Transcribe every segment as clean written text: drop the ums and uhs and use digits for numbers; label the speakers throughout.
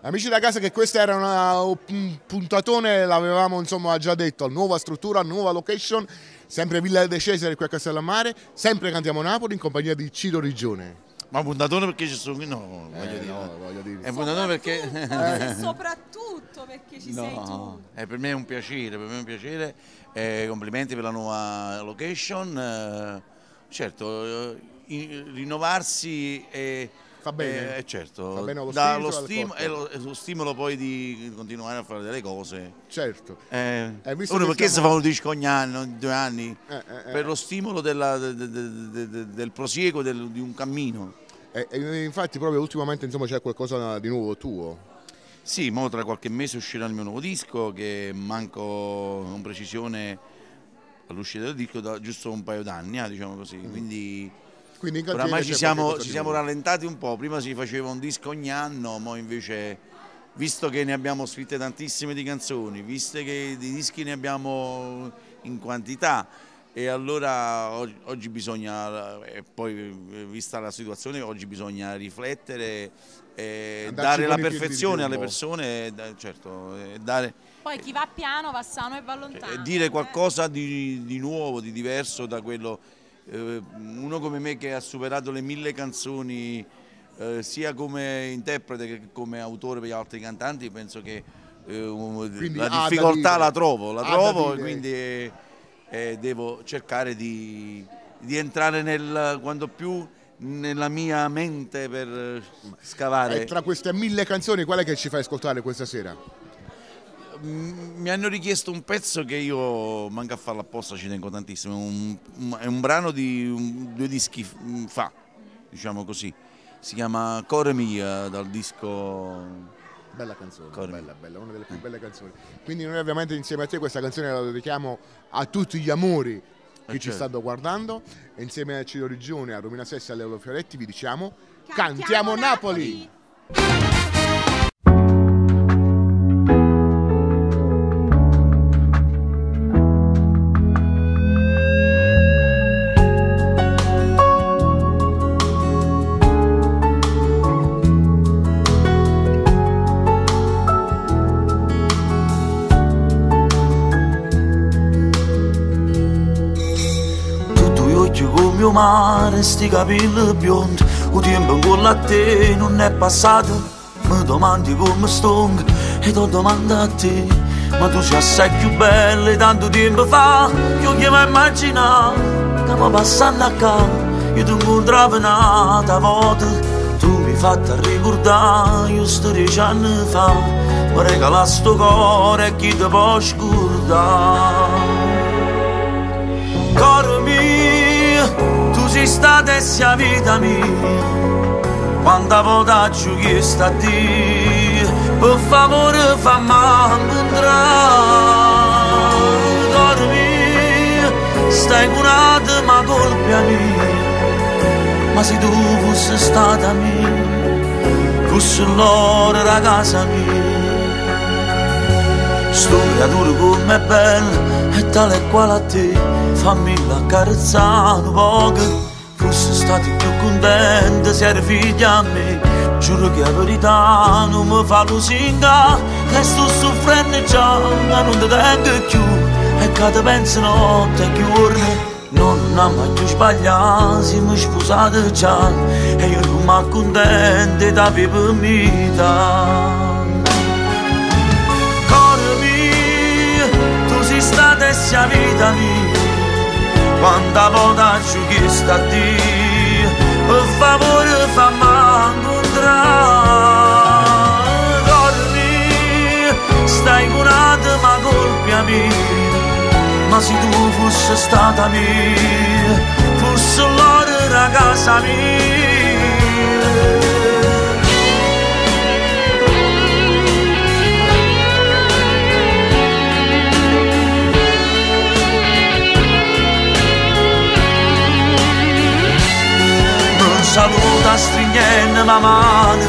Speaker 1: Amici da casa, che questa era un puntatone, l'avevamo insomma già detto, nuova struttura, nuova location, sempre Villa De Cesare qui a Castellammare, sempre Cantiamo Napoli in compagnia di Ciro Riggione.
Speaker 2: Ma puntatone perché ci sono qui? No,
Speaker 1: voglio dire.
Speaker 2: È puntatone perché...
Speaker 3: E soprattutto perché ci sei tu.
Speaker 2: Per me è un piacere, complimenti per la nuova location, certo, rinnovarsi e...
Speaker 1: Fa bene,
Speaker 2: certo,
Speaker 1: fa bene allo
Speaker 2: dà lo stimolo poi di continuare a fare delle cose.
Speaker 1: Certo.
Speaker 2: Uno perché si fa un disco ogni anno, 2 anni? Per lo stimolo del prosieguo di un cammino.
Speaker 1: Infatti proprio ultimamente insomma c'è qualcosa di nuovo tuo.
Speaker 2: Sì, mo tra qualche mese uscirà il mio nuovo disco, che manco con precisione all'uscita del disco da giusto un paio d'anni, diciamo così. Quindi oramai ci siamo rallentati un po', prima si faceva un disco ogni anno, ma invece, visto che ne abbiamo scritte tantissime di canzoni, visto che di dischi ne abbiamo in quantità, e allora oggi bisogna, e poi vista la situazione, oggi bisogna riflettere e dare la perfezione alle persone, certo, dare...
Speaker 3: Poi chi va piano va sano e va lontano.
Speaker 2: Dire qualcosa di nuovo, di diverso da quello... uno come me che ha superato le 1000 canzoni sia come interprete che come autore per gli altri cantanti, penso che la difficoltà la trovo e quindi devo cercare di entrare quanto più nella mia mente per scavare.
Speaker 1: E tra queste 1000 canzoni qual è che ci fai ascoltare questa sera?
Speaker 2: Mi hanno richiesto un pezzo che io manco a farlo apposta, ci tengo tantissimo, è un brano di 2 dischi fa, diciamo così, si chiama Core Mia, dal disco...
Speaker 1: Bella canzone, bella, una delle più belle canzoni. Quindi noi ovviamente insieme a te questa canzone la dedichiamo a tutti gli amori che ci stanno guardando, e insieme a Ciro Riggione, a Romina Sessi e a Leo Fioretti vi diciamo Cantiamo Napoli!
Speaker 4: Mare, sti capelli biondi, il tempo con a te non è passato. Mi domandi come sto e ti domando a te. Ma tu sei assai più bella e tanto tempo fa che io mi immaginavo che mi passando a casa io ti incontravo un'altra volta. Tu mi hai fatto ricordare io sto 10 anni fa, mi regala sto cuore e chi ti può scordare. Cuore mio, tu sei stata e sia vita mia, quanta volta ci ho chiesto a Dio, per favore fammi incontrare. Cuore mio, stai curata ma colpa mia, ma se tu fossi stata mia, fossi l'oro della casa mia. Sto creatura come è bella e tale e quale a te, fammi accarezzare un poco. Fossi stati più contenti se eri figlia a me. Giuro che la verità non mi fa lusinga, che sto soffrendo già, ma non ti tengo più. E che ti penso notte e giorno, non ha mai più sbagliato, siamo sposati già, e io non mi accontento da vivere vita. Cuore mio, tu sei stata e sia vita mia, quanta volta ci ho chiesto a Dio, per favore fammi incontrare. Cuore mio, stai curata ma colpa mia, ma se tu fossi stata mia, fossi l'oro della casa mia. Saluta stringendo la mano,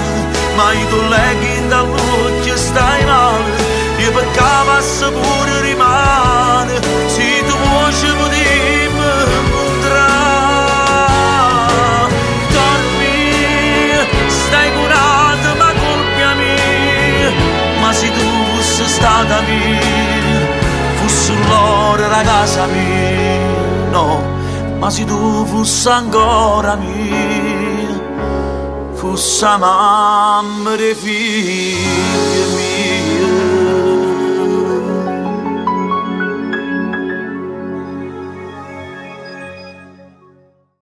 Speaker 4: ma i colleghi dall'occhio stai male, io peccavassi pure rimane, se tu voce potremmo incontrare. Cuore mio, stai curata ma colpa mia, la casa mia, no, ma se tu fossi ancora mia, fossi mamma dei figli miei.